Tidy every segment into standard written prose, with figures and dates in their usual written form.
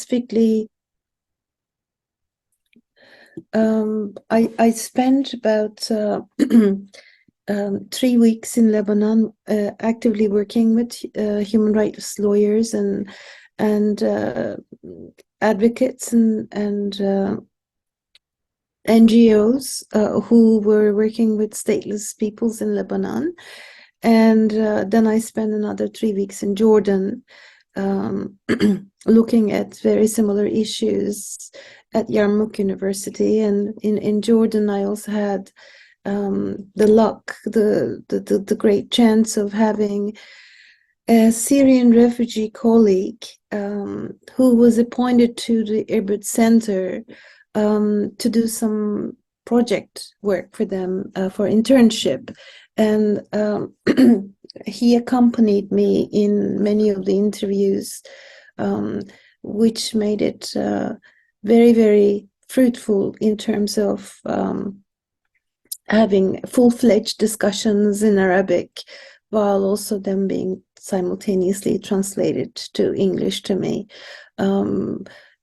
specifically, I spent about 3 weeks in Lebanon, actively working with human rights lawyers and advocates and NGOs who were working with stateless peoples in Lebanon. And then I spent another 3 weeks in Jordan, looking at very similar issues at Yarmouk University. And in Jordan, I also had the luck, the great chance of having a Syrian refugee colleague who was appointed to the Irbid Center to do some project work for them for internship. And he accompanied me in many of the interviews, which made it very, very fruitful in terms of having full-fledged discussions in Arabic, while also them being simultaneously translated to English to me.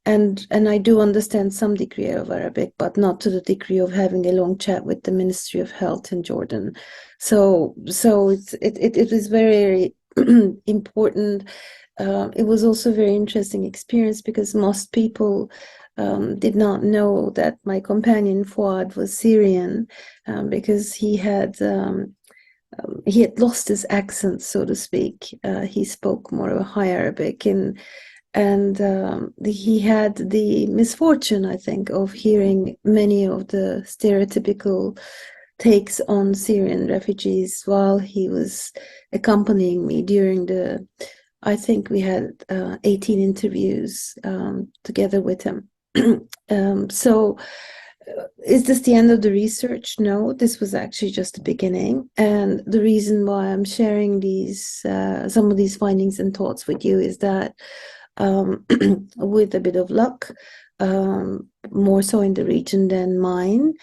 And I do understand some degree of Arabic, but not to the degree of having a long chat with the Ministry of Health in Jordan. So it is very, very important. It was also a very interesting experience because most people did not know that my companion Fuad was Syrian, because he had lost his accent, so to speak. He spoke more of a high Arabic, and he had the misfortune, I think, of hearing many of the stereotypical takes on Syrian refugees while he was accompanying me during I think we had 18 interviews together with him. So is this the end of the research? No, this was actually just the beginning. And the reason why I'm sharing some of these findings and thoughts with you is that with a bit of luck, more so in the region than mine,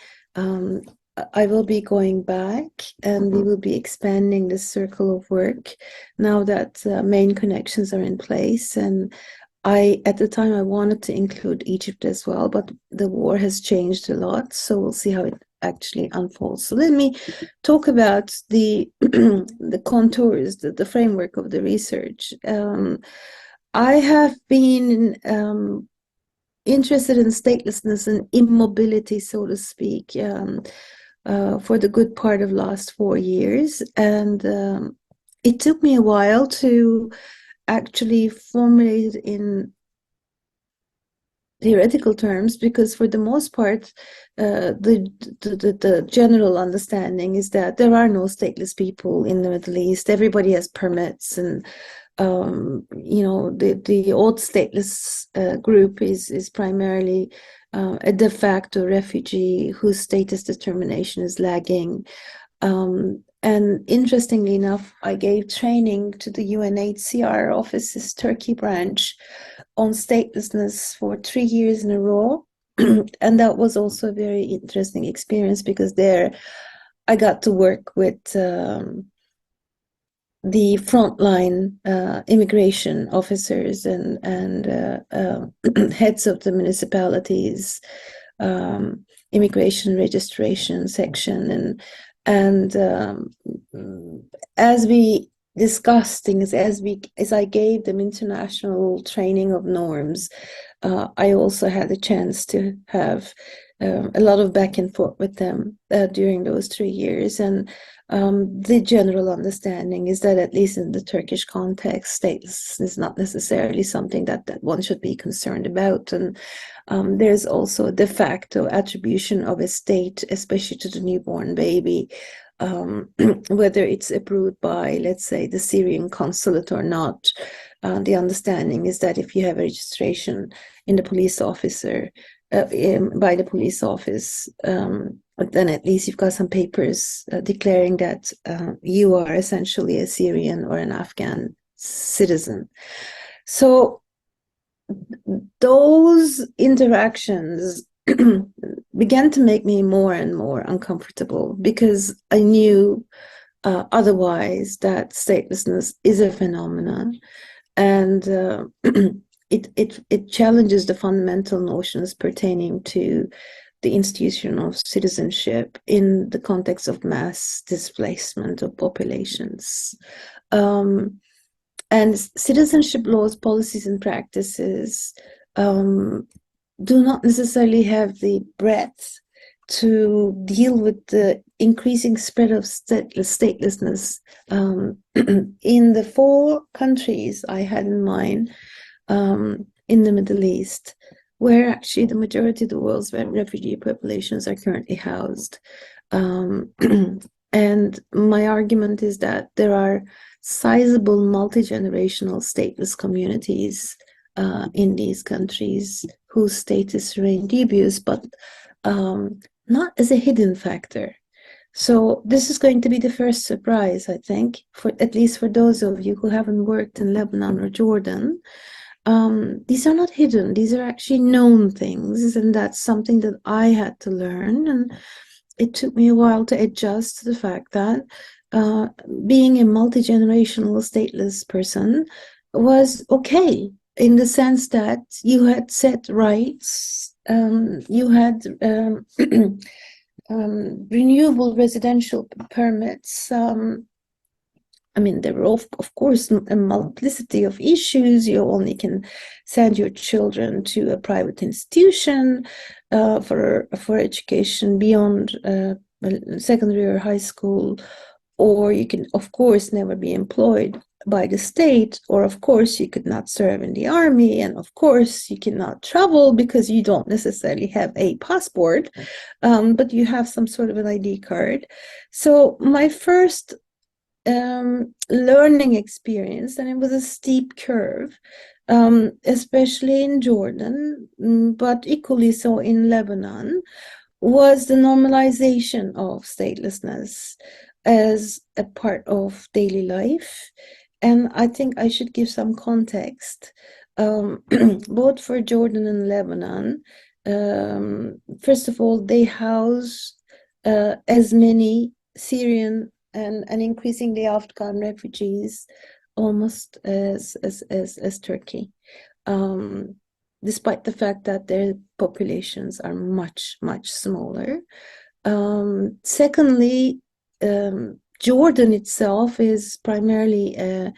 I will be going back and we will be expanding the circle of work now that main connections are in place. And at the time, I wanted to include Egypt as well, but the war has changed a lot. So we'll see how it actually unfolds. So let me talk about the contours, the framework of the research. I have been interested in statelessness and immobility, so to speak, for the good part of last 4 years. And it took me a while to actually formulate it in theoretical terms, because for the most part, the general understanding is that there are no stateless people in the Middle East. Everybody has permits, and the old stateless group is primarily a de facto refugee whose status determination is lagging. And interestingly enough, I gave training to the UNHCR office's Turkey branch on statelessness for 3 years in a row. And that was also a very interesting experience, because there I got to work with the frontline immigration officers and heads of the municipalities, immigration registration section, and as we discussed things, as I gave them international training of norms, I also had a chance to have a lot of back and forth with them during those 3 years. And the general understanding is that, at least in the Turkish context, statelessness is not necessarily something that one should be concerned about. And there's also a de facto attribution of a state, especially to the newborn baby, whether it's approved by, let's say, the Syrian consulate or not. The understanding is that if you have a registration in the police officer, by the police office, then at least you've got some papers declaring that you are essentially a Syrian or an Afghan citizen. So those interactions began to make me more and more uncomfortable, because I knew otherwise that statelessness is a phenomenon. And it challenges the fundamental notions pertaining to the institution of citizenship in the context of mass displacement of populations. And citizenship laws, policies, and practices do not necessarily have the breadth to deal with the increasing spread of statelessness in the 4 countries I had in mind in the Middle East, where actually the majority of the world's refugee populations are currently housed. And my argument is that there are sizable multi-generational stateless communities in these countries whose status remain dubious, but not as a hidden factor. So this is going to be the first surprise, I think, for at least for those of you who haven't worked in Lebanon or Jordan. These are not hidden. These are actually known things, and that's something that I had to learn. And it took me a while to adjust to the fact that being a multi-generational stateless person was okay, in the sense that you had set rights, you had renewable residential permits. I mean, there were, of course, a multiplicity of issues. You only can send your children to a private institution for education beyond secondary or high school, or you can, of course, never be employed by the state, or of course you could not serve in the army, and of course you cannot travel because you don't necessarily have a passport, but you have some sort of an ID card. So my first learning experience, and it was a steep curve, especially in Jordan, but equally so in Lebanon, was the normalization of statelessness as a part of daily life. And I think I should give some context, both for Jordan and Lebanon. First of all, they house as many Syrian and increasingly Afghan refugees almost as Turkey, despite the fact that their populations are much, much smaller. Secondly, Jordan itself is primarily a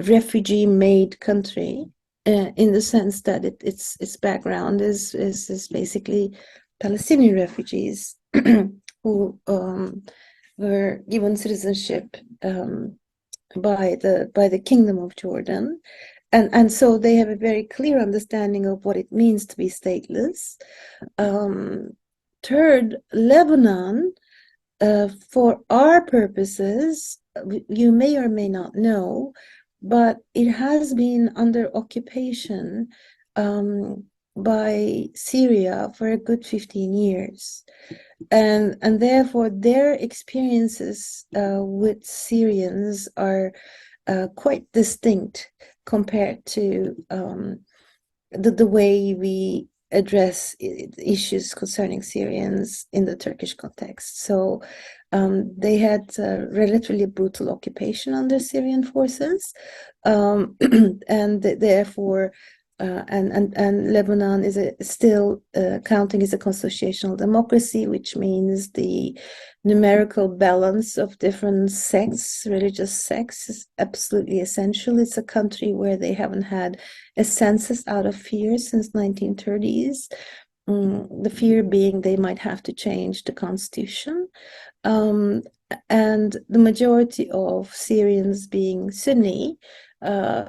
refugee-made country, in the sense that its background is basically Palestinian refugees who were given citizenship by the Kingdom of Jordan, and so they have a very clear understanding of what it means to be stateless. Third, Lebanon, for our purposes, you may or may not know, but it has been under occupation by Syria for a good 15 years. And therefore their experiences with Syrians are quite distinct compared to the way we address issues concerning Syrians in the Turkish context. So they had relatively brutal occupation under Syrian forces, and therefore and Lebanon is still counting as a constitutional democracy, which means the numerical balance of different sects, religious sects, is absolutely essential. It's a country where they haven't had a census out of fear since 1930s. The fear being they might have to change the constitution. And the majority of Syrians being Sunni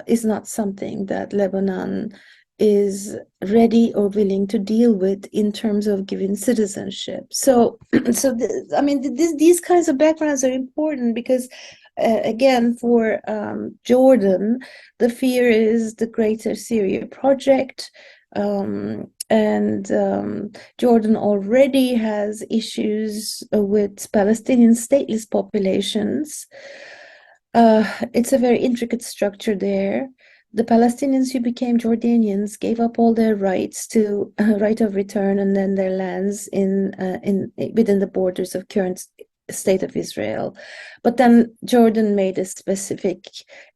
is not something that Lebanon is ready or willing to deal with in terms of giving citizenship. So I mean, these kinds of backgrounds are important because, again, for Jordan, the fear is the Greater Syria Project. And Jordan already has issues with Palestinian stateless populations. It's a very intricate structure there. The Palestinians who became Jordanians gave up all their rights to right of return and then their lands within the borders of current state of Israel. But then Jordan made a specific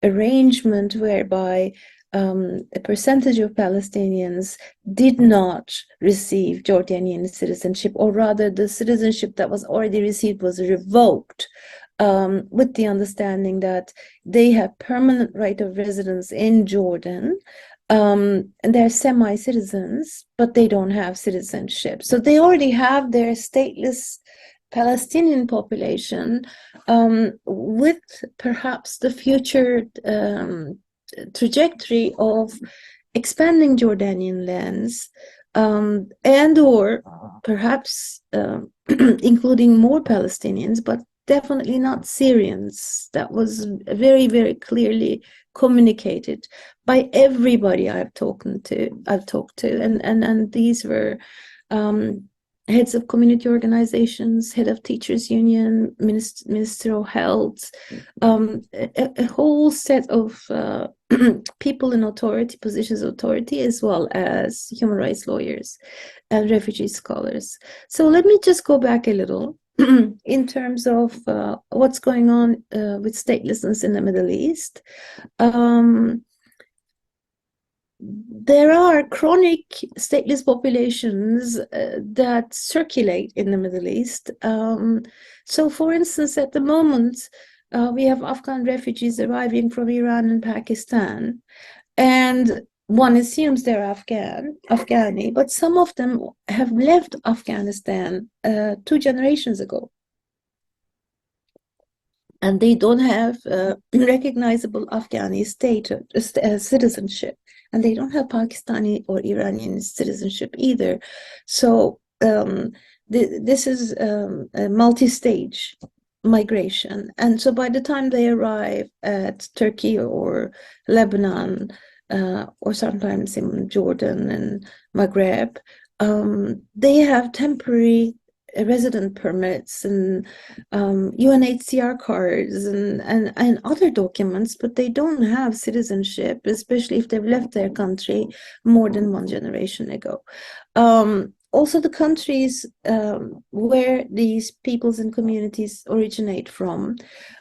arrangement whereby a percentage of Palestinians did not receive Jordanian citizenship, or rather the citizenship that was already received was revoked, with the understanding that they have permanent right of residence in Jordan, and they're semi-citizens, but they don't have citizenship. So they already have their stateless Palestinian population, with perhaps the future trajectory of expanding Jordanian lands, and or perhaps including more Palestinians, but definitely not Syrians. That was very, very clearly communicated by everybody I've talked to, and these were heads of community organizations, head of teachers union, minister of health, a whole set of people in authority, positions of authority, as well as human rights lawyers and refugee scholars. So let me just go back a little in terms of what's going on with statelessness in the Middle East. There are chronic stateless populations that circulate in the Middle East. So, for instance, at the moment, we have Afghan refugees arriving from Iran and Pakistan, and one assumes they're Afghani, but some of them have left Afghanistan 2 generations ago, and they don't have recognizable Afghani citizenship, and they don't have Pakistani or Iranian citizenship either. So this is a multi-stage migration, and so by the time they arrive at Turkey or Lebanon, or sometimes in Jordan and Maghreb, they have temporary resident permits and UNHCR cards and other documents, but they don't have citizenship, especially if they've left their country more than 1 generation ago. Also, the countries where these peoples and communities originate from,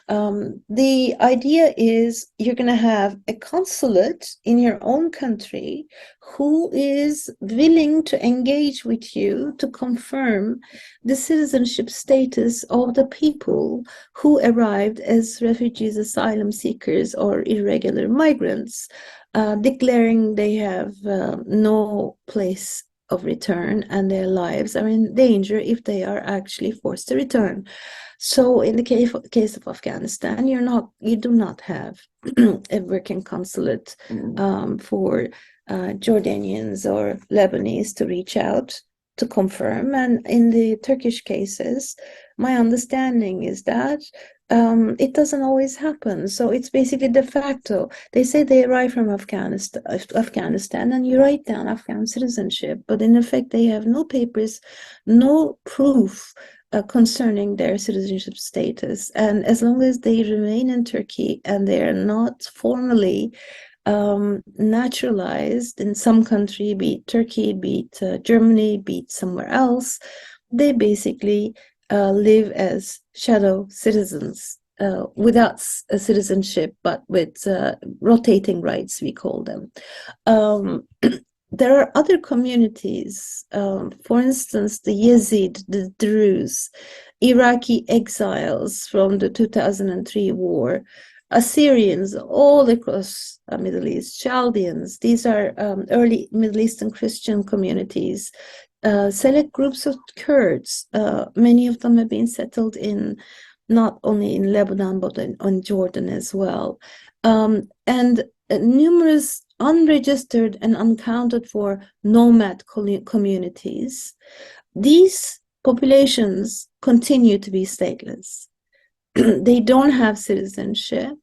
the idea is you're going to have a consulate in your own country who is willing to engage with you to confirm the citizenship status of the people who arrived as refugees, asylum seekers, or irregular migrants, declaring they have no place of return and their lives are in danger if they are actually forced to return. So in the case of Afghanistan, you do not have a working consulate for Jordanians or Lebanese to reach out to confirm. And in the Turkish cases, my understanding is that it doesn't always happen. So it's basically de facto. They say they arrive from Afghanistan, and you write down Afghan citizenship, but in effect they have no papers, no proof concerning their citizenship status. And as long as they remain in Turkey and they are not formally naturalized in some country, be it Turkey, be it Germany, be it somewhere else, they basically live as shadow citizens without a citizenship, but with rotating rights, we call them. There are other communities, for instance, the Yazid, the Druze, Iraqi exiles from the 2003 war, Assyrians all across the Middle East, Chaldeans. These are early Middle Eastern Christian communities. Select groups of Kurds. Many of them have been settled in not only in Lebanon but in Jordan as well, and numerous unregistered and unaccounted for nomad communities. These populations continue to be stateless. They don't have citizenship.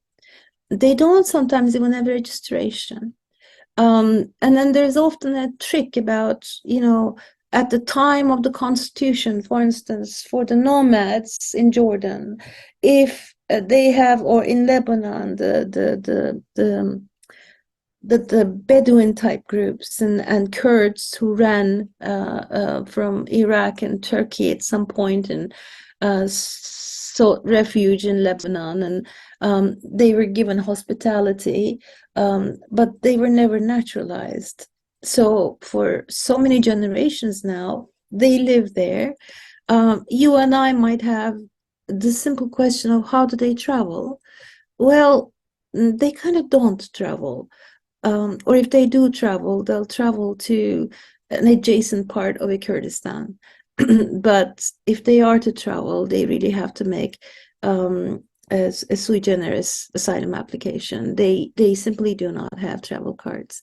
They don't sometimes even have registration. And then there's often a trick about, at the time of the constitution, for instance, for the nomads in Jordan, if they have, or in Lebanon, the Bedouin type groups and Kurds who ran from Iraq and Turkey at some point in sought refuge in Lebanon, and they were given hospitality, but they were never naturalized. So for so many generations now, they live there. You and I might have the simple question of how do they travel? Well, they kind of don't travel. Or if they do travel, they'll travel to an adjacent part of a Kurdistan. But if they are to travel, they really have to make a sui generis asylum application. They simply do not have travel cards.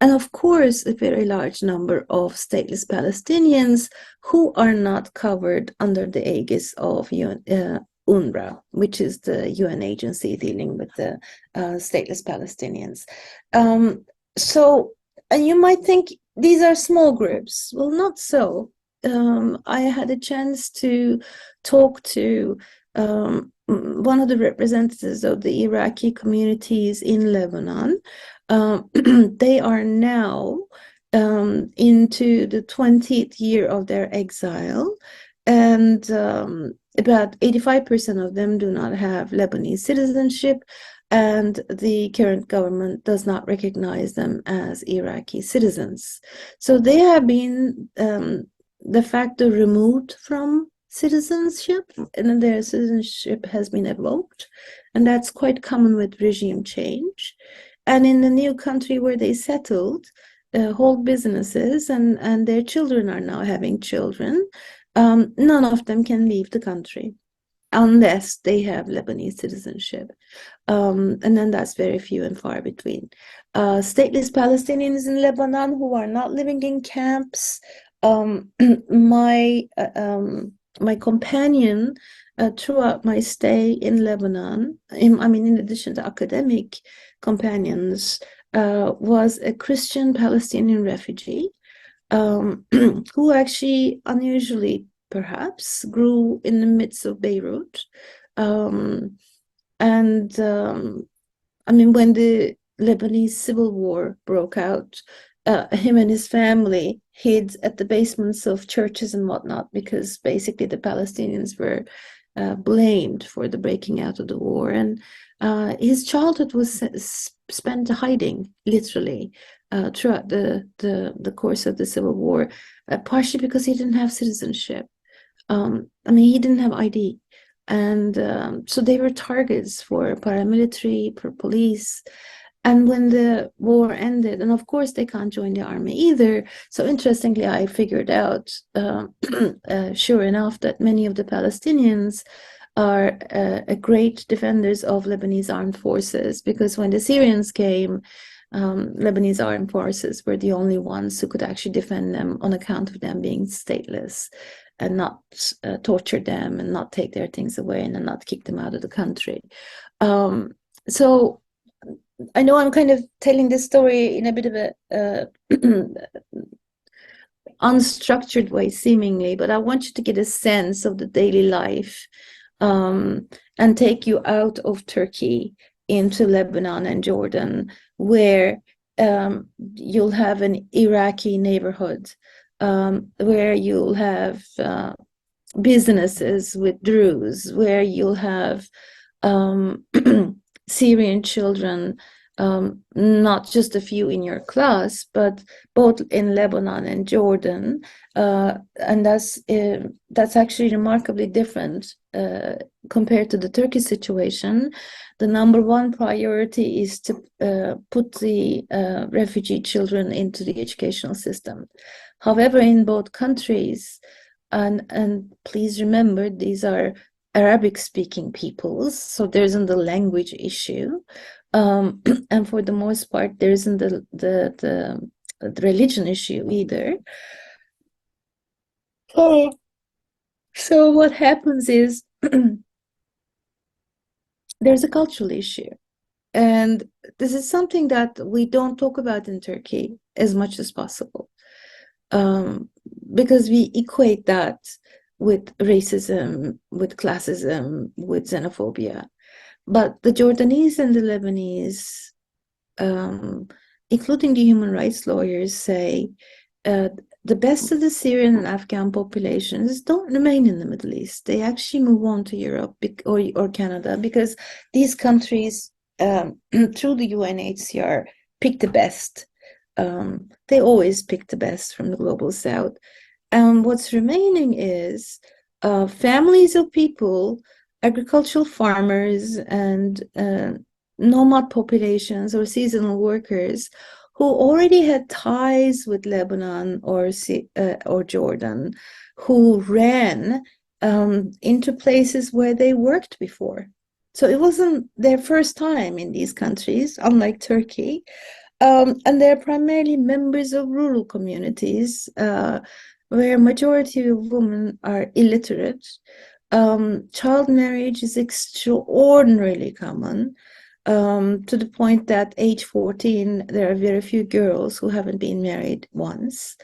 And of course, a very large number of stateless Palestinians who are not covered under the aegis of UNRWA, which is the UN agency dealing with the stateless Palestinians. So, and you might think these are small groups. Well, not so. I had a chance to talk to one of the representatives of the Iraqi communities in Lebanon. They are now into the 20th year of their exile, and about 85% of them do not have Lebanese citizenship, and the current government does not recognize them as Iraqi citizens. So they have been de facto removed from citizenship, and their citizenship has been revoked, and that's quite common with regime change. And in the new country where they settled, hold businesses, and their children are now having children, none of them can leave the country unless they have Lebanese citizenship. And then that's very few and far between. Stateless Palestinians in Lebanon who are not living in camps. My companion throughout my stay in Lebanon, in addition to academic companions, was a Christian Palestinian refugee who actually, unusually perhaps, grew in the midst of Beirut. When the Lebanese civil war broke out, him and his family hid at the basements of churches and whatnot, because basically the Palestinians were blamed for the breaking out of the war. And his childhood was spent hiding, literally, throughout the course of the civil war, partially because he didn't have citizenship. He didn't have ID. And so they were targets for paramilitary, for police. And when the war ended, and of course they can't join the army either. So interestingly, I figured out, sure enough, that many of the Palestinians are great defenders of Lebanese armed forces, because when the Syrians came, Lebanese armed forces were the only ones who could actually defend them on account of them being stateless, and not torture them, and not take their things away, and not kick them out of the country. So I know I'm kind of telling this story in a bit of a unstructured way, seemingly, but I want you to get a sense of the daily life, and take you out of Turkey into Lebanon and Jordan, where you'll have an Iraqi neighborhood, where you'll have businesses with Druze, where you'll have Syrian children, not just a few in your class, but both in Lebanon and Jordan, and that's actually remarkably different compared to the Turkish situation. The number one priority is to put the refugee children into the educational system. However, in both countries, and please remember, these are Arabic-speaking peoples, so there isn't the language issue, and for the most part, there isn't the religion issue either. So what happens is there's a cultural issue, and this is something that we don't talk about in Turkey as much as possible, because we equate that with racism, with classism, with xenophobia. But the Jordanese and the Lebanese, including the human rights lawyers, say the best of the Syrian and Afghan populations don't remain in the Middle East. They actually move on to Europe or Canada, because these countries, through the UNHCR, pick the best. They always pick the best from the global south. And what's remaining is families of people, agricultural farmers, and nomad populations or seasonal workers who already had ties with Lebanon or Jordan, who ran into places where they worked before. So it wasn't their first time in these countries, unlike Turkey. And they're primarily members of rural communities where majority of women are illiterate. Child marriage is extraordinarily common, to the point that age 14, there are very few girls who haven't been married once.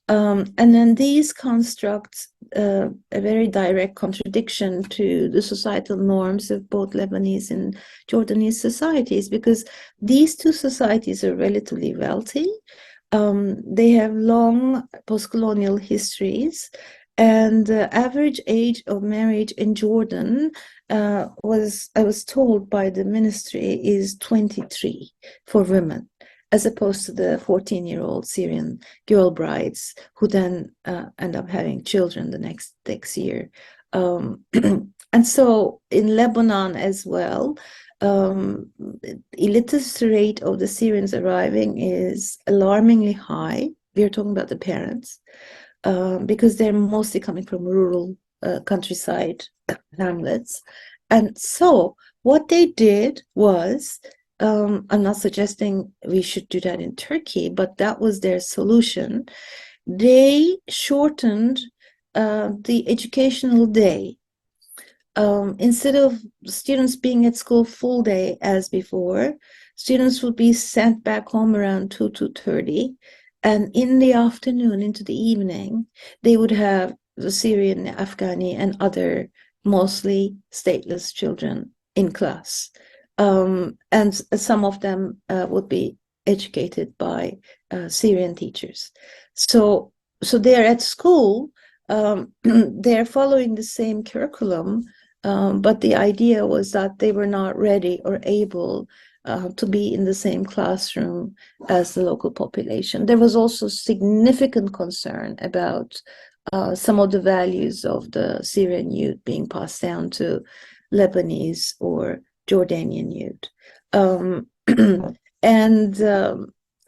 And then these constructs a very direct contradiction to the societal norms of both Lebanese and Jordanese societies, because these two societies are relatively wealthy. They have long post-colonial histories, and the average age of marriage in Jordan I was told by the ministry, is 23 for women, as opposed to the 14-year-old Syrian girl brides who then end up having children the next year. And so in Lebanon as well, illiteracy rate of the Syrians arriving is alarmingly high. We're talking about the parents, because they're mostly coming from rural countryside hamlets. And so what they did was, I'm not suggesting we should do that in Turkey, but that was their solution. They shortened the educational day. Instead of students being at school full day as before, students would be sent back home around 2:30, and in the afternoon, into the evening, they would have the Syrian, Afghani, and other mostly stateless children in class. And some of them would be educated by Syrian teachers. So they're at school, they're following the same curriculum, but the idea was that they were not ready or able to be in the same classroom as the local population. There was also significant concern about some of the values of the Syrian youth being passed down to Lebanese or Jordanian youth.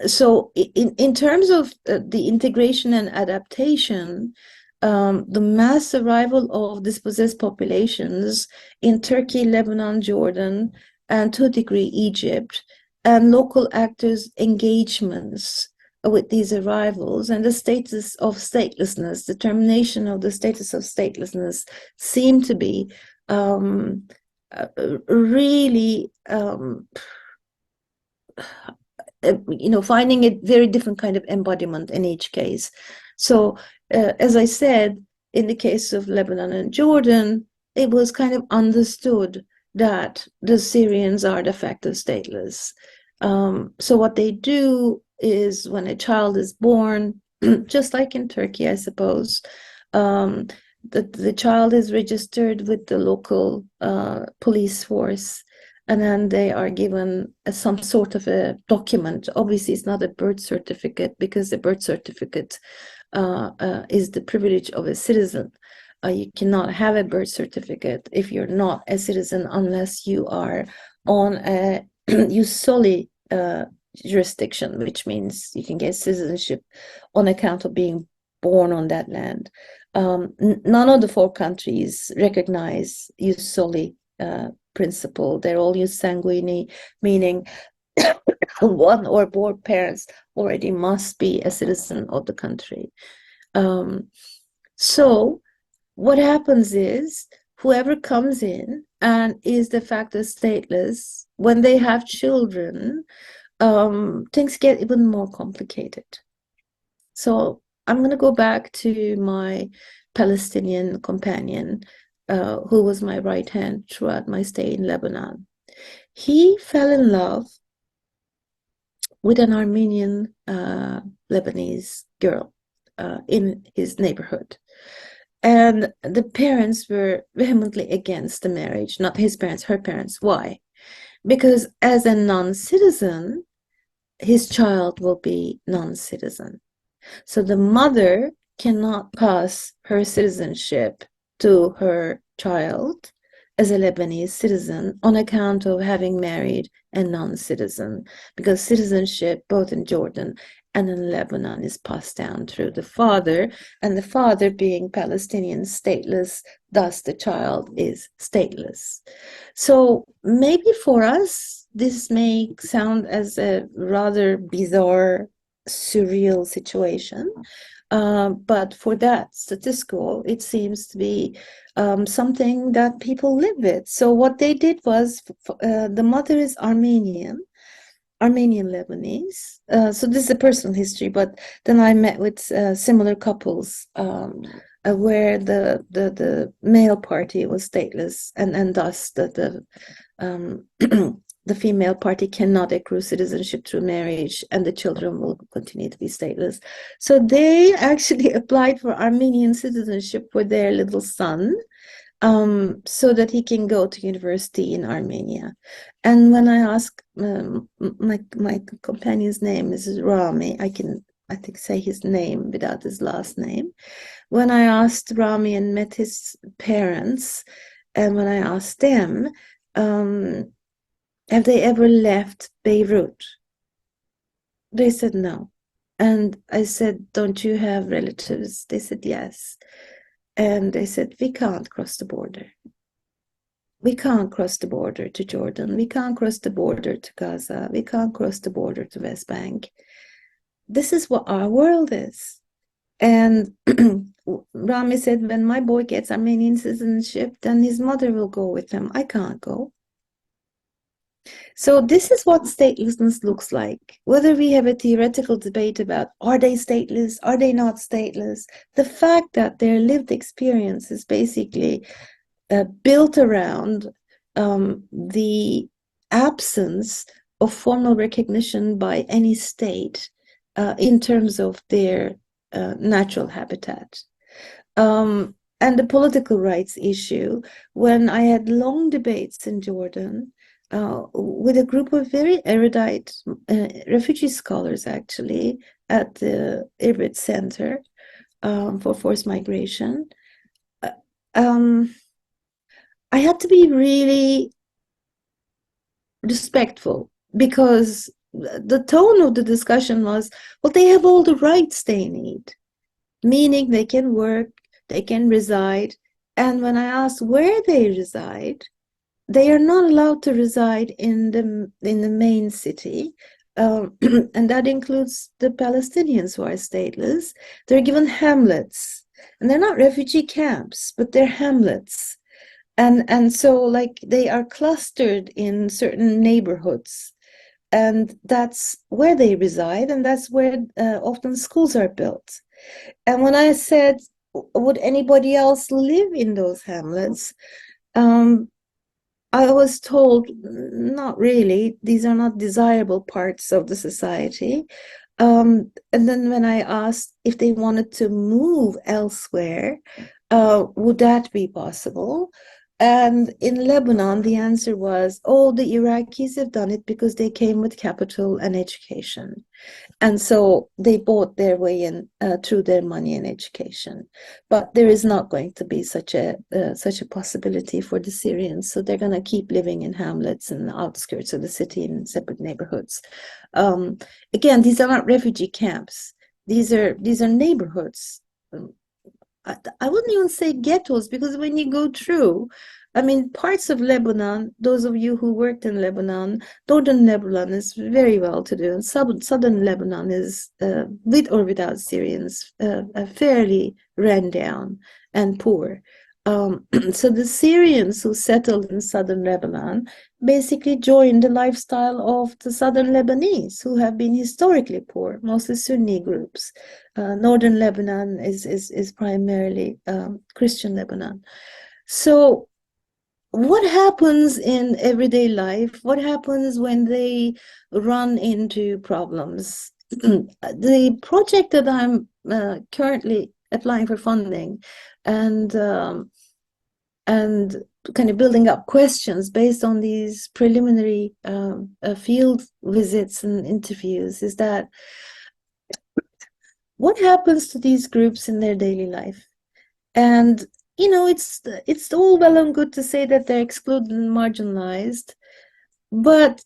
So in terms of the integration and adaptation, the mass arrival of dispossessed populations in Turkey, Lebanon, Jordan, and to a degree Egypt, and local actors' engagements with these arrivals, and the status of statelessness, determination of the status of statelessness, seem to be really finding a very different kind of embodiment in each case. So as I said, in the case of Lebanon and Jordan, it was kind of understood that the Syrians are de facto stateless. So what they do is, when a child is born, just like in Turkey, I suppose, the child is registered with the local police force, and then they are given some sort of a document. Obviously, it's not a birth certificate, because the birth certificate is the privilege of a citizen. You cannot have a birth certificate if you're not a citizen, unless you are on a jus soli jurisdiction, which means you can get citizenship on account of being born on that land. None of the four countries recognize jus soli principle. They're all jus sanguini, meaning one or both parents already must be a citizen of the country. So what happens is, whoever comes in and is de facto stateless, when they have children, things get even more complicated. So I'm going to go back to my Palestinian companion, who was my right hand throughout my stay in Lebanon. He fell in love with an Armenian Lebanese girl. in his neighborhood. And the parents were vehemently against the marriage, not his parents, her parents. Why? Because as a non-citizen, his child will be non-citizen. So the mother cannot pass her citizenship to her child as a Lebanese citizen on account of having married a non-citizen, because citizenship both in Jordan and in Lebanon is passed down through the father, and the father being Palestinian stateless, thus the child is stateless. So maybe for us, this may sound as a rather bizarre, surreal situation. But for that statistical, it seems to be something that people live with. So what they did was, the mother is Armenian Lebanese. So this is a personal history, but then I met with similar couples where the male party was stateless, and thus um, the female party cannot accrue citizenship through marriage, and the children will continue to be stateless. So they actually applied for Armenian citizenship for their little son, so that he can go to university in Armenia. And when I asked, my companion's name is Rami, I think say his name without his last name. When I asked Rami and met his parents, and when I asked them, have they ever left Beirut? They said no. And I said, don't you have relatives? They said yes. And they said, we can't cross the border. We can't cross the border to Jordan. We can't cross the border to Gaza. We can't cross the border to West Bank. This is what our world is. And Rami said, when my boy gets Armenian citizenship, then his mother will go with him. I can't go. So this is what statelessness looks like. Whether we have a theoretical debate about are they stateless, are they not stateless, the fact that their lived experience is basically built around the absence of formal recognition by any state in terms of their natural habitat. And the political rights issue, when I had long debates in Jordan with a group of very erudite refugee scholars, actually, at the Irbit Center for Forced Migration, I had to be really respectful, because the tone of the discussion was, well, they have all the rights they need, meaning they can work, they can reside. And when I asked where they reside, they are not allowed to reside in the main city, and that includes the Palestinians who are stateless. They're given hamlets, and they're not refugee camps, but they're hamlets. And so, like, they are clustered in certain neighborhoods, and that's where they reside, and that's where often schools are built. And when I said, would anybody else live in those hamlets? I was told, not really. These are not desirable parts of the society. And then when I asked if they wanted to move elsewhere, would that be possible? And in Lebanon, the answer was, oh, the Iraqis have done it because they came with capital and education. And so they bought their way in through their money and education. But there is not going to be such a possibility for the Syrians. So they're going to keep living in hamlets and the outskirts of the city in separate neighborhoods. Again, these are not refugee camps. These are neighborhoods. I wouldn't even say ghettos, because when you go through, I mean, parts of Lebanon, those of you who worked in Lebanon, northern Lebanon is very well to do. Southern Lebanon is, with or without Syrians, fairly ran down and poor. So the Syrians who settled in southern Lebanon basically joined the lifestyle of the southern Lebanese, who have been historically poor, mostly Sunni groups. Northern Lebanon is primarily Christian Lebanon. So what happens in everyday life? What happens when they run into problems? the project that I'm currently applying for funding and and kind of building up questions based on these preliminary field visits and interviews is that what happens to these groups in their daily life? And it's all well and good to say that they're excluded and marginalized, but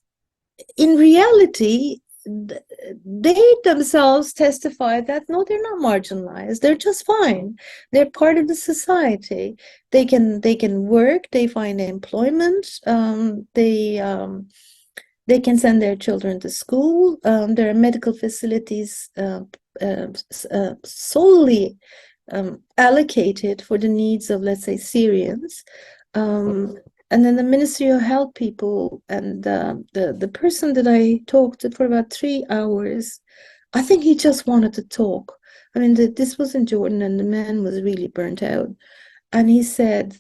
in reality, they themselves testify that no, they're not marginalized. They're just fine. They're part of the society. They can work. They find employment. They can send their children to school. There are medical facilities solely allocated for the needs of, let's say, Syrians. And then the Ministry of Health people and the person that I talked to for about 3 hours, I think he just wanted to talk. I mean, this was in Jordan, and the man was really burnt out. And he said,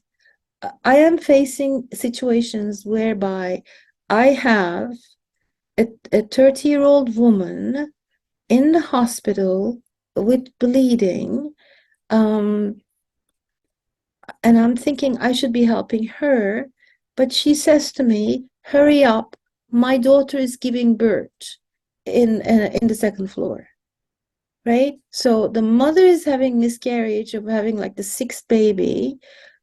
I am facing situations whereby I have a 30-year-old woman in the hospital with bleeding, and I'm thinking I should be helping her, but she says to me, hurry up, my daughter is giving birth in the second floor, right? So the mother is having miscarriage of having like the 6th baby.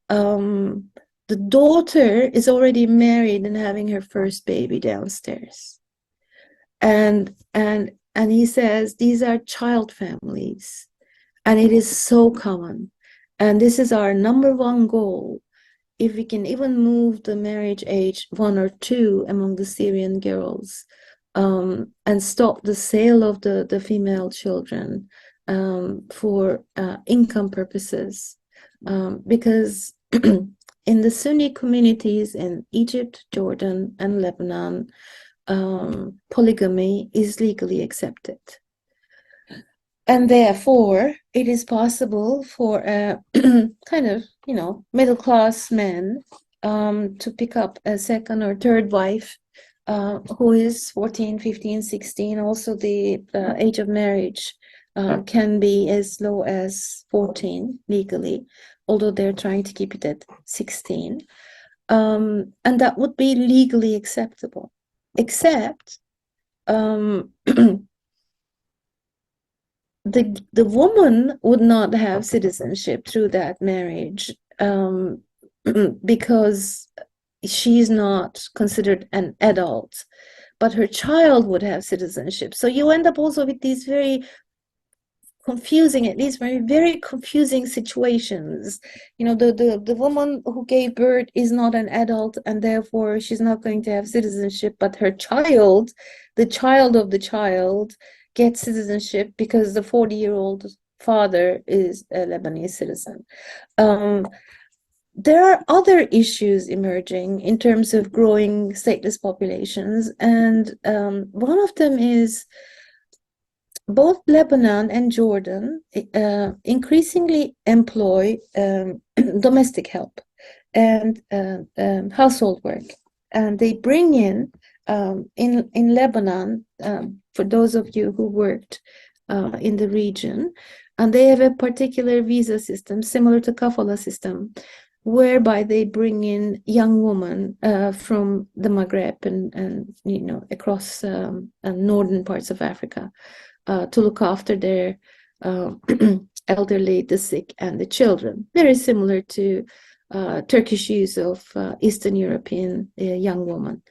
The daughter is already married and having her first baby downstairs. And he says these are child families, and it is so common. And this is our #1 goal. If we can even move the marriage age 1 or 2 among the Syrian girls, and stop the sale of the female children for income purposes, because in the Sunni communities in Egypt, Jordan, and Lebanon, polygamy is legally accepted. And therefore, it is possible for kind of, middle-class men to pick up a second or third wife who is 14, 15, 16. Also, the age of marriage can be as low as 14 legally, although they're trying to keep it at 16. And that would be legally acceptable, except the woman would not have citizenship through that marriage, because she's not considered an adult, but her child would have citizenship. So you end up also with these very confusing, at least very, very confusing situations. The woman who gave birth is not an adult, and therefore she's not going to have citizenship, but her child, the child of the child, gets citizenship because the 40-year-old father is a Lebanese citizen. There are other issues emerging in terms of growing stateless populations, and one of them is both Lebanon and Jordan increasingly employ domestic help and household work, and they bring in Lebanon, for those of you who worked in the region, and they have a particular visa system similar to kafala system, whereby they bring in young women from the Maghreb and across northern parts of Africa to look after their elderly, the sick, and the children. Very similar to Turkish use of Eastern European young women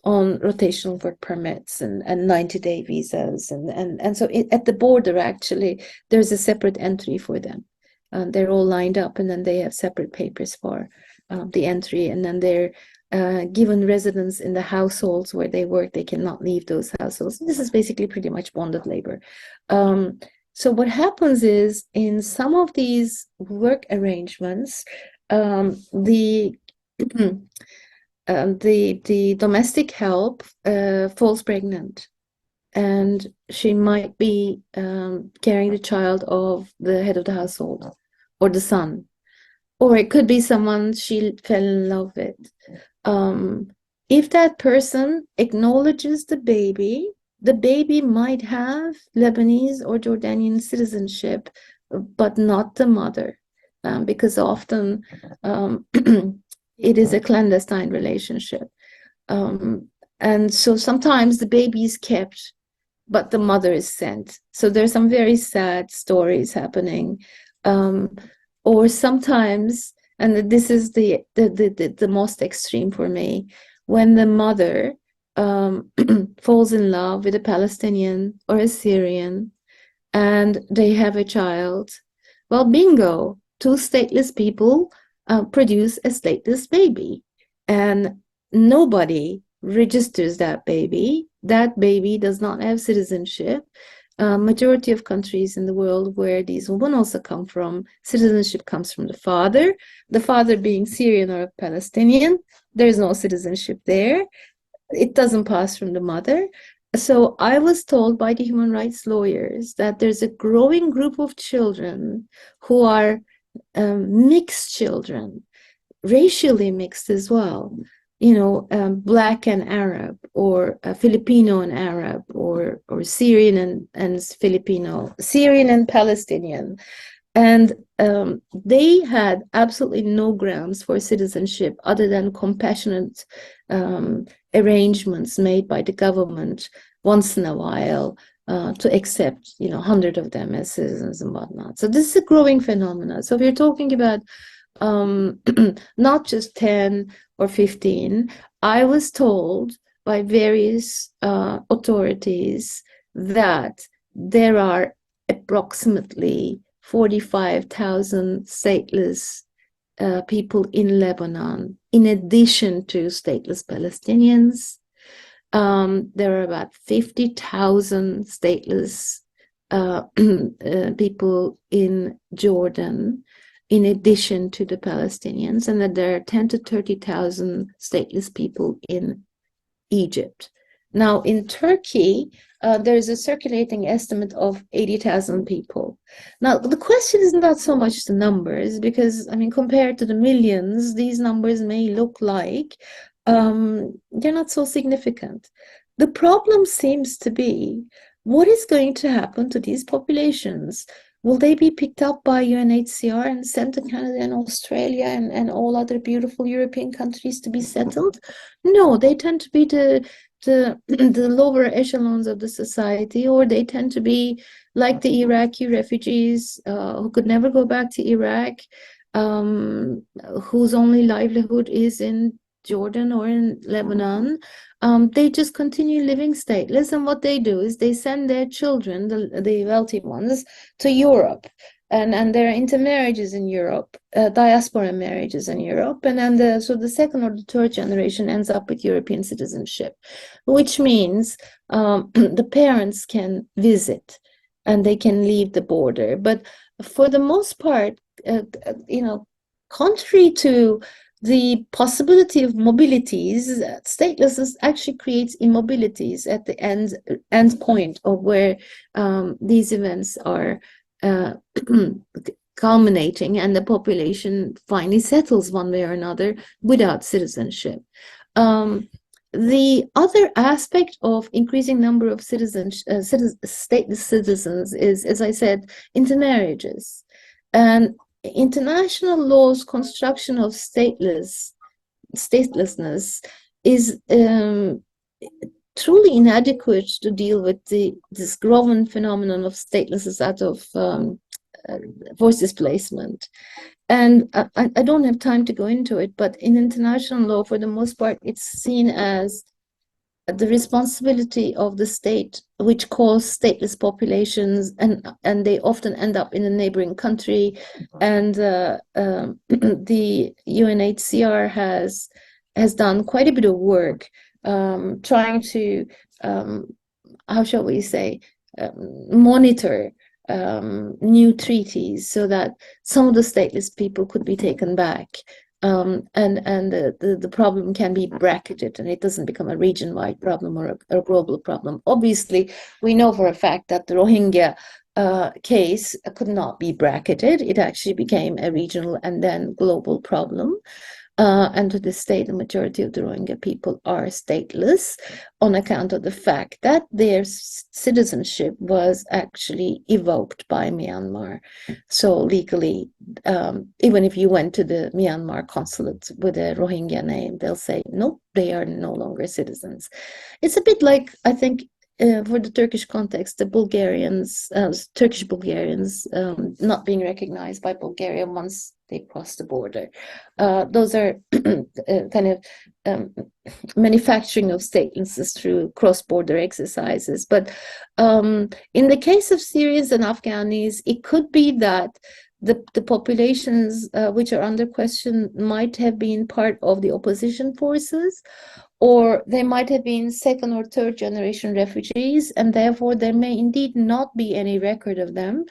on rotational work permits and 90-day visas. And so at the border, actually, there's a separate entry for them. They're all lined up, and then they have separate papers for the entry, and then they're given residence in the households where they work. They cannot leave those households. This is basically pretty much bonded labor. So what happens is, in some of these work arrangements, the domestic help falls pregnant, and she might be carrying the child of the head of the household or the son, or it could be someone she fell in love with. If that person acknowledges the baby, the baby might have Lebanese or Jordanian citizenship, but not the mother, because often it is a clandestine relationship. And so sometimes the baby is kept, but the mother is sent. So there's some very sad stories happening. Or sometimes, and this is the most extreme for me, when the mother falls in love with a Palestinian or a Syrian and they have a child. Well, bingo, two stateless people produce a stateless baby, and nobody registers that baby. That baby does not have citizenship. Majority of countries in the world where these women also come from, citizenship comes from the father being Syrian or Palestinian. There's no citizenship there. It doesn't pass from the mother. So I was told by the human rights lawyers that there's a growing group of children who are mixed children, racially mixed as well. Black and Arab, or Filipino and Arab, or Syrian and Filipino, Syrian and Palestinian. And they had absolutely no grounds for citizenship other than compassionate arrangements made by the government once in a while to accept, 100 of them as citizens and whatnot. So this is a growing phenomenon. So we're talking about not just 10 or 15. I was told by various authorities that there are approximately 45,000 stateless people in Lebanon, in addition to stateless Palestinians. There are about 50,000 stateless people in Jordan, in addition to the Palestinians, and that there are 10 to 30,000 stateless people in Egypt. Now, in Turkey, there is a circulating estimate of 80,000 people. Now, the question is not so much the numbers, because, compared to the millions, these numbers may look like they're not so significant. The problem seems to be, what is going to happen to these populations? Will they be picked up by UNHCR and sent to Canada and Australia and all other beautiful European countries to be settled? No, they tend to be the lower echelons of the society, or they tend to be like the Iraqi refugees who could never go back to Iraq, whose only livelihood is in Jordan or in Lebanon. They just continue living stateless, and what they do is they send their children, the wealthy ones, to Europe, and there are intermarriages in Europe, diaspora marriages in Europe, and then so the second or the third generation ends up with European citizenship, which means the parents can visit and they can leave the border. But for the most part, contrary to the possibility of mobilities, statelessness actually creates immobilities at the end point of where these events are culminating, and the population finally settles one way or another without citizenship. The other aspect of increasing number of stateless citizens is, as I said, intermarriages. And international law's construction of statelessness is truly inadequate to deal with this growing phenomenon of statelessness out of forced displacement. And I don't have time to go into it, but in international law, for the most part, it's seen as the responsibility of the state, which calls stateless populations, and they often end up in a neighboring country. And the UNHCR has done quite a bit of work trying to, how shall we say, monitor new treaties so that some of the stateless people could be taken back. And the problem can be bracketed, and it doesn't become a region-wide problem or a global problem. Obviously, we know for a fact that the Rohingya case could not be bracketed. It actually became a regional and then global problem. And to this day, the majority of the Rohingya people are stateless on account of the fact that their citizenship was actually evoked by Myanmar. So legally, even if you went to the Myanmar consulate with a Rohingya name, they'll say, nope, they are no longer citizens. It's a bit like, I think, for the Turkish context, the Turkish Bulgarians not being recognized by Bulgaria once they cross the border. Those are kind of manufacturing of statelessness through cross-border exercises. But in the case of Syrians and Afghanis, it could be that the populations which are under question might have been part of the opposition forces, or they might have been second or third generation refugees, and therefore there may indeed not be any record of them.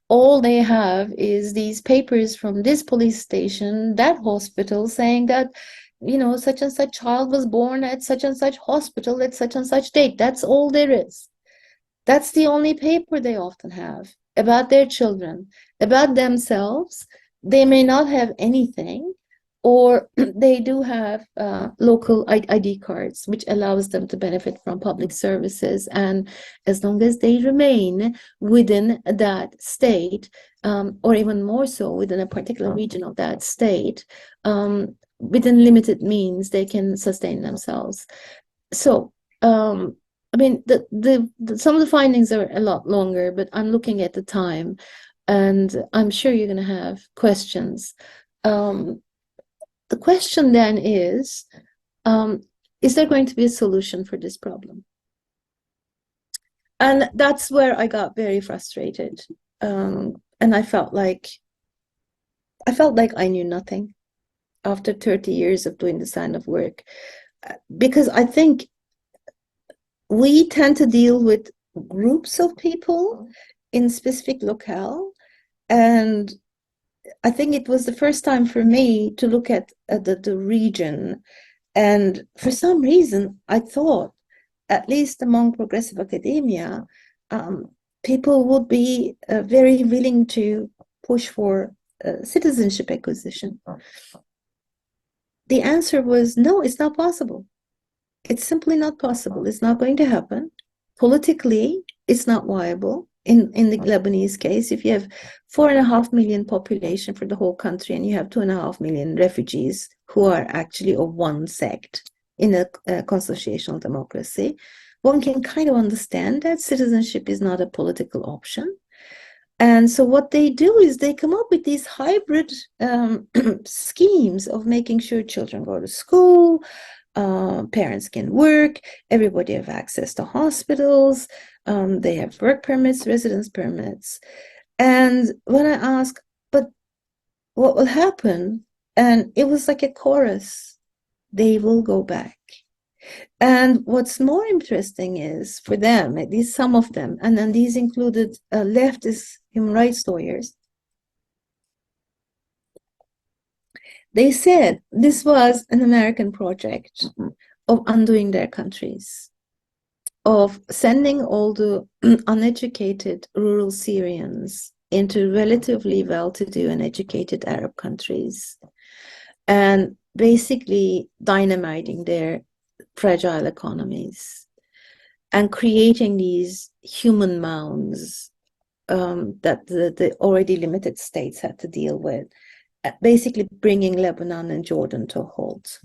All they have is these papers from this police station, that hospital, saying that, you know, such and such child was born at such and such hospital at such and such date. That's all there is. That's the only paper they often have about their children. About themselves, they may not have anything, or they do have local ID cards, which allows them to benefit from public services. And as long as they remain within that state, or even more so within a particular region of that state, within limited means, they can sustain themselves. So, I mean, some of the findings are a lot longer, but I'm looking at the time, and I'm sure you're going to have questions. The question then is there going to be a solution for this problem? And that's where I got very frustrated. And I felt like I knew nothing after 30 years of doing this kind of work. Because I think we tend to deal with groups of people in specific locale, and I think it was the first time for me to look at the region. And for some reason, I thought, at least among progressive academia, people would be very willing to push for citizenship acquisition. The answer was, no, it's not possible. It's simply not possible. It's not going to happen. Politically, it's not viable. In the Lebanese case, if you have 4.5 million population for the whole country, and you have 2.5 million refugees who are actually of one sect in a constitutional democracy, one can kind of understand that citizenship is not a political option. And so what they do is they come up with these hybrid schemes of making sure children go to school, parents can work, everybody have access to hospitals, they have work permits, residence permits. And when I asked, but what will happen? And it was like a chorus, they will go back. And what's more interesting is for them, at least some of them, and then these included leftist human rights lawyers, they said this was an American project of undoing their countries, of sending all the uneducated rural Syrians into relatively well-to-do and educated Arab countries, and basically dynamiting their fragile economies and creating these human mounds that the already limited states had to deal with, basically bringing Lebanon and Jordan to a halt.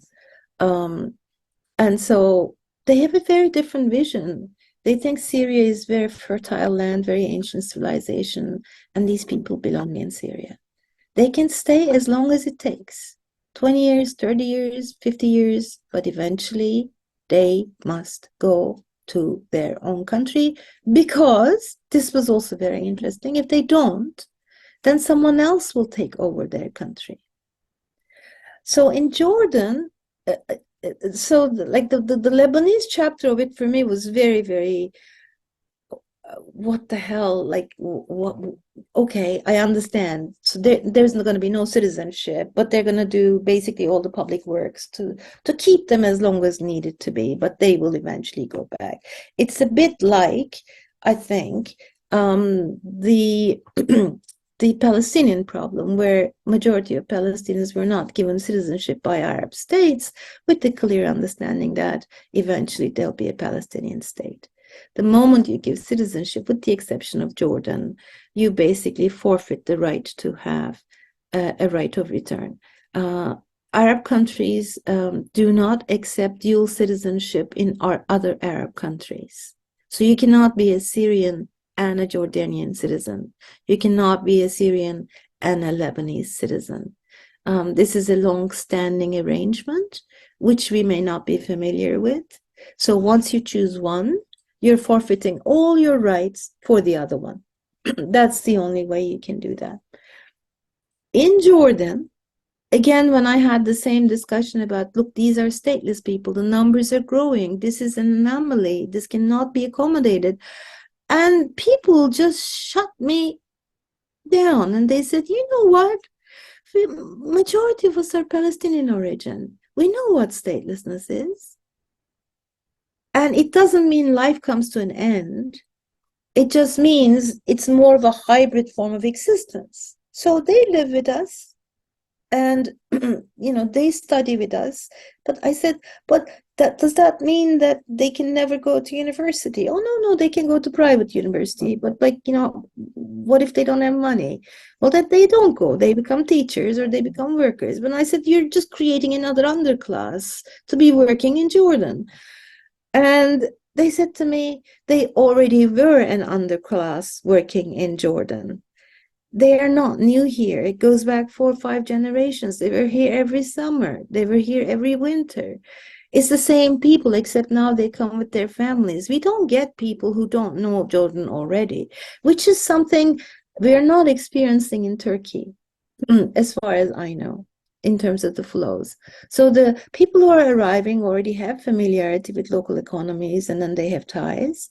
And so they have a very different vision. They think Syria is very fertile land, very ancient civilization, and these people belong in Syria. They can stay as long as it takes, 20 years, 30 years, 50 years, but eventually they must go to their own country, because this was also very interesting. If they don't, then someone else will take over their country. So in Jordan, so like the Lebanese chapter of it for me was very, very, what the hell, like, what? Okay, I understand. So there's not going to be no citizenship, but they're going to do basically all the public works to keep them as long as needed to be, but they will eventually go back. It's a bit like, I think, the the Palestinian problem, where majority of Palestinians were not given citizenship by Arab states, with the clear understanding that eventually there'll be a Palestinian state. The moment you give citizenship, with the exception of Jordan, you basically forfeit the right to have a right of return. Arab countries do not accept dual citizenship in our other Arab countries. So you cannot be a Syrian and a Jordanian citizen. You cannot be a Syrian and a Lebanese citizen. This is a long-standing arrangement, which we may not be familiar with. So once you choose one, you're forfeiting all your rights for the other one. That's the only way you can do that. In Jordan, again, when I had the same discussion about, look, these are stateless people, the numbers are growing, this is an anomaly, this cannot be accommodated. And people just shut me down and they said, you know what? Majority of us are Palestinian origin. We know what statelessness is. And it doesn't mean life comes to an end. It just means it's more of a hybrid form of existence. So they live with us and, they study with us. But I said, but does that mean that they can never go to university? Oh, no, they can go to private university. But what if they don't have money? Well, that they don't go. They become teachers or they become workers. But I said, you're just creating another underclass to be working in Jordan. And they said to me, they already were an underclass working in Jordan. They are not new here. It goes back 4 or 5 generations. They were here every summer. They were here every winter. It's the same people, except now they come with their families. We don't get people who don't know Jordan already, which is something we're not experiencing in Turkey, as far as I know, in terms of the flows. So the people who are arriving already have familiarity with local economies, and then they have ties.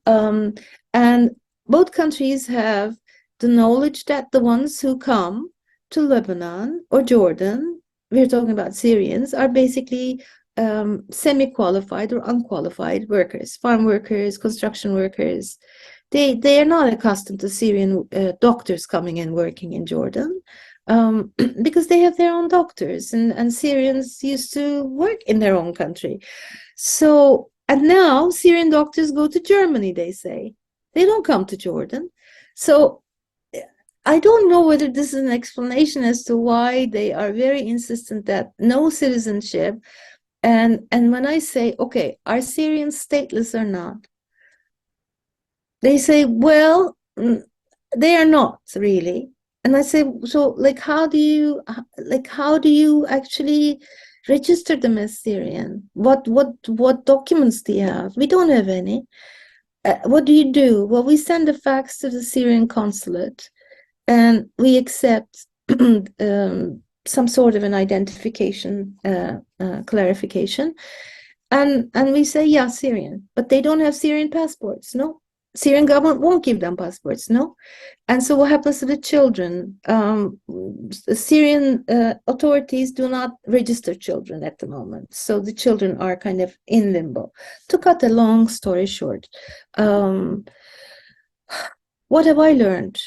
And both countries have the knowledge that the ones who come to Lebanon or Jordan, we're talking about Syrians, are basically semi-qualified or unqualified workers, farm workers, construction workers. They are not accustomed to Syrian doctors coming and working in Jordan because they have their own doctors, and Syrians used to work in their own country. So, and now Syrian doctors go to Germany, they say. They don't come to Jordan. So I don't know whether this is an explanation as to why they are very insistent that no citizenship. And when I say, okay, are Syrians stateless or not? They say, well, they are not really. And I say, so how do you actually register them as Syrian? What documents do you have? We don't have any. What do you do? Well, we send a fax to the Syrian consulate and we accept some sort of an identification clarification, and we say, yeah, Syrian, but they don't have Syrian passports. No, Syrian government won't give them passports. No. And so what happens to the children? The Syrian authorities do not register children at the moment, so the children are kind of in limbo. To cut a long story short, what have I learned?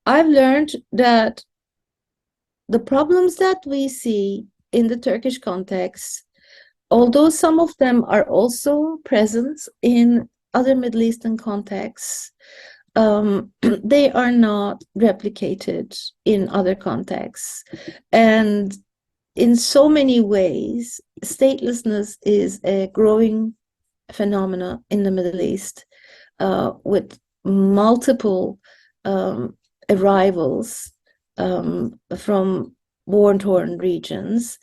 I've learned that the problems that we see in the Turkish context, although some of them are also present in other Middle Eastern contexts, they are not replicated in other contexts. And in so many ways, statelessness is a growing phenomena in the Middle East, with multiple arrivals from war-torn regions.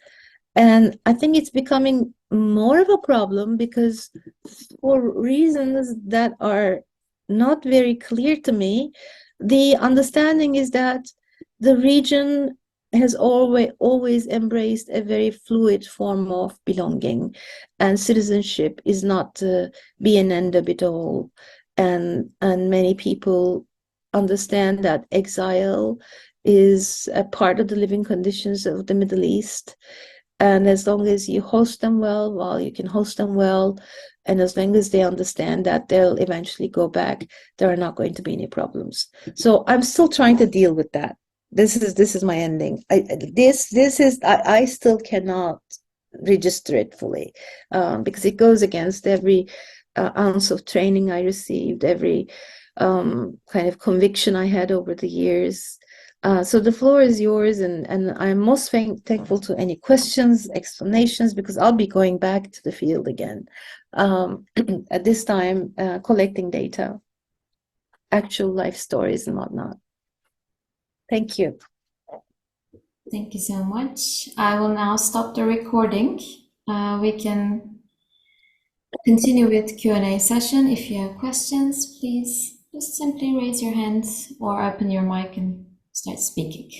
And I think it's becoming more of a problem because, for reasons that are not very clear to me, the understanding is that the region has always embraced a very fluid form of belonging, and citizenship is not to be an end of it all. And many people understand that exile is a part of the living conditions of the Middle East. And as long as you host them well, while you can host them well, And as long as they understand that, they'll eventually go back. There are not going to be any problems. So I'm still trying to deal with that. This is my ending. I still cannot register it fully, because it goes against every ounce of training I received, every kind of conviction I had over the years. So the floor is yours, and I'm most thankful to any questions, explanations, because I'll be going back to the field again, at this time, collecting data, actual life stories and whatnot. Thank you. Thank you so much. I will now stop the recording. We can continue with Q&A session. If you have questions, please just simply raise your hands or open your mic and start speaking.